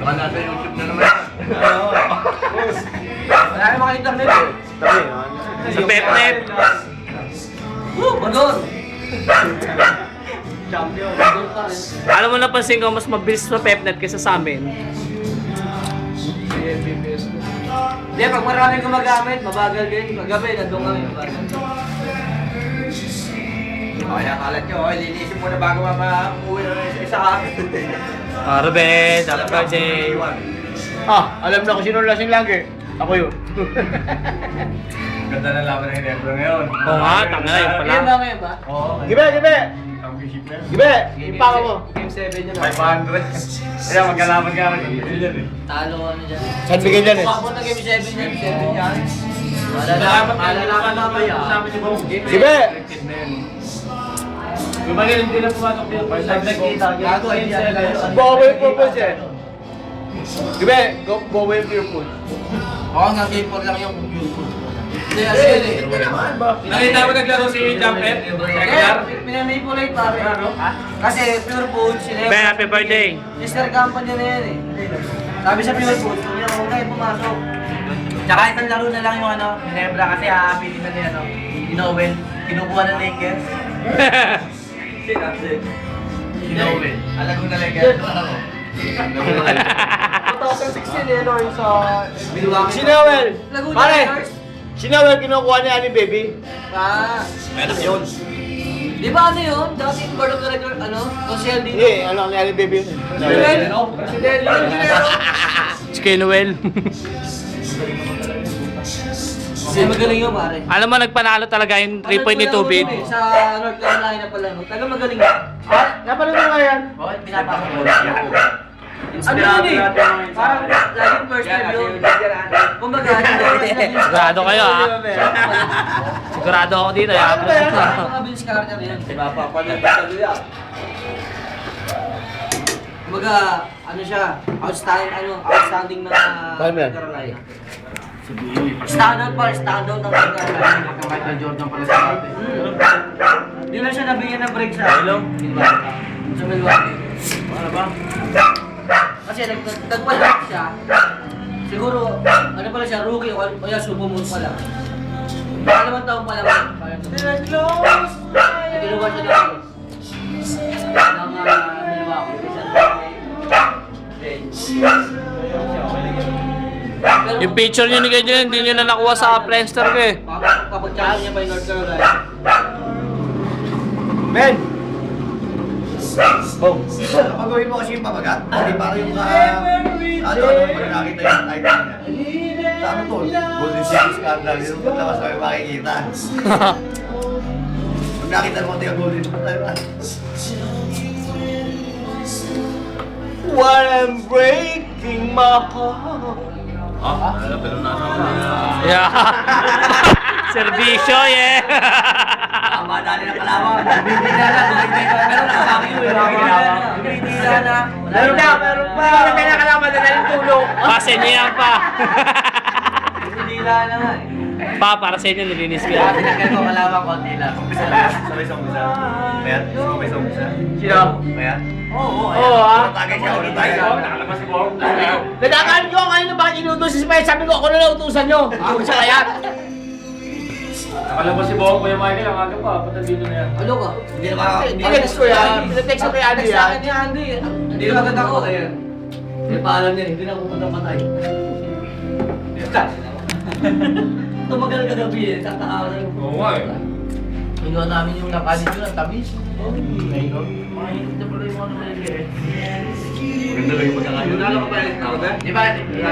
Baka nasa YouTube na naman. Wala kayong mga internet eh. Tabi, Sa Pep-Nep. Bador! Champion. Bador pa rin. Alam mo, napansin ko, mas mabilis sa Pep-Net kaysa sa amin. Hindi, pag maraming gumagamit, mabagal din. Paggabi, nandun kami. Kaya kalat nyo, linisin mo na bago umuwi na isa ka. Ruben, happy birthday. alam na kung sino lasing lagi. Ako yun. Ganda na laban ng Hinebra ngayon. Oo nga, tanga na yun pala. Yan ba ngayon ba? Oo. Gibe! Championship na yun. Gibe! Impaka mo. Game 7 yun. 500. Kaya magkalaban ka naman. Talo ano dyan. Saan bigay dyan eh? Umabot na game 7 yan. yan. Malalaman mamaya. Gibe! Gumagaling din ang pumatok dito. Gago game 7. Bowel purpose eh. Gibe! Bowel purpose. Oo nga, game 4 lang yung YouTube. Hindi, kasi yun eh. Nakita mo naglaro si Jumpet? Minamipulate pare. Kasi Pure Foods, Ben, happy birthday. Sister company na yan eh. Sabi sa Pure Foods, kung yan huwag kayo pumasok. Tsaka isang laro na lang yung ano, Ginebra kasi haapilin na niya, ni Noel. Kinukuha ng Lakers. Noel. Alago na Lakers. 2016 eh, no? Yung sa... Milwaukee. Si Noel! Laguna Pare! Lakers. Si Noel kinukuha niya ni Baby. Ah. Meron yun. Di ba ano yun? Dati yung board of director, ano? Social dito. Hindi, ano ni Ali Baby yun. Noel. Si Del. Si Kay Noel. Kasi magaling yun, pare. Alam mo, nagpanalo talaga yung 3 point ni Tubig. Sa North Carolina pala, no? Taga magaling yun. Napanood mo nga yan? Bakit pinapasok mo? Ano yun eh? Parang laging first time yun. Kumbaga, Sigurado kayo, ha? Sigurado ako dito, ha? Mabilis character yun. Kumbaga, ano siya, outstanding na Paano yan? Carolina. Standout ng Carolina. Michael Jordan pala sa atin. Hindi lang siya nabigyan ng break sa sa Milwaukee. Ano ba? Kasi nagpalag siya. Siguro, ano pala siya, rookie o kaya subumon pa lang. Dalawang taon pa lang. Nagkiluwa siya ng Milwaukee. Yung picture nyo ni Ganyan, hindi nyo na nakuha sa Friendster ko eh. Kapagtsaka niya pa yung North Carolina. Ben! Oh. Kapag gawin mo kasi yung pabagat, hindi para yung pag nakita yung item niya. Sabi to, Golden City Scandal, yung paglabas kami makikita. Pag nakita mo ito yung Golden City, While I'm breaking my heart. pero nasa Yeah. Servisyo, yeah. Tama dali na kalawan. Bibigyan na. Pero nakakaki yun. Bibigyan na. Meron pa! Meron kaya kalaman na yung tulong. Pasin niyo yan pa. Bibigyan na nga eh. Pa, para sa inyo, nilinis ko Kaya yan. tinagyan ko kalawan konti lang. Sabay sa umpisa. Kaya, sabay sa umpisa. Sino? Kaya? Oo, Oo ah. Tagay siya, ulo tayo. Nakalabas si Borg. Nadakaan nyo kayo na bakit inutos si Spy. Sabi ko, ako na lang utusan nyo. Ako sa kaya. Nakalabas si Borg, Kuya Michael, ang aga pa. Punta dito na yan. Ano ka? Hindi naman ako. Pinatext ko yan. Pinatext ko kay Andy Text sa yan. akin ni Andy. Hindi naman agad ako. Ayan. Hindi pa alam niya. Hindi na ako pupunta patay. Tumagal ka gabi eh. Tatakaw na yung... Oo nga eh. Inuwa namin yung nakalit yun. Ang tamis. Mahirap na pala yung ano na yun eh. Ganda lang yung pagkakayo. Di ba?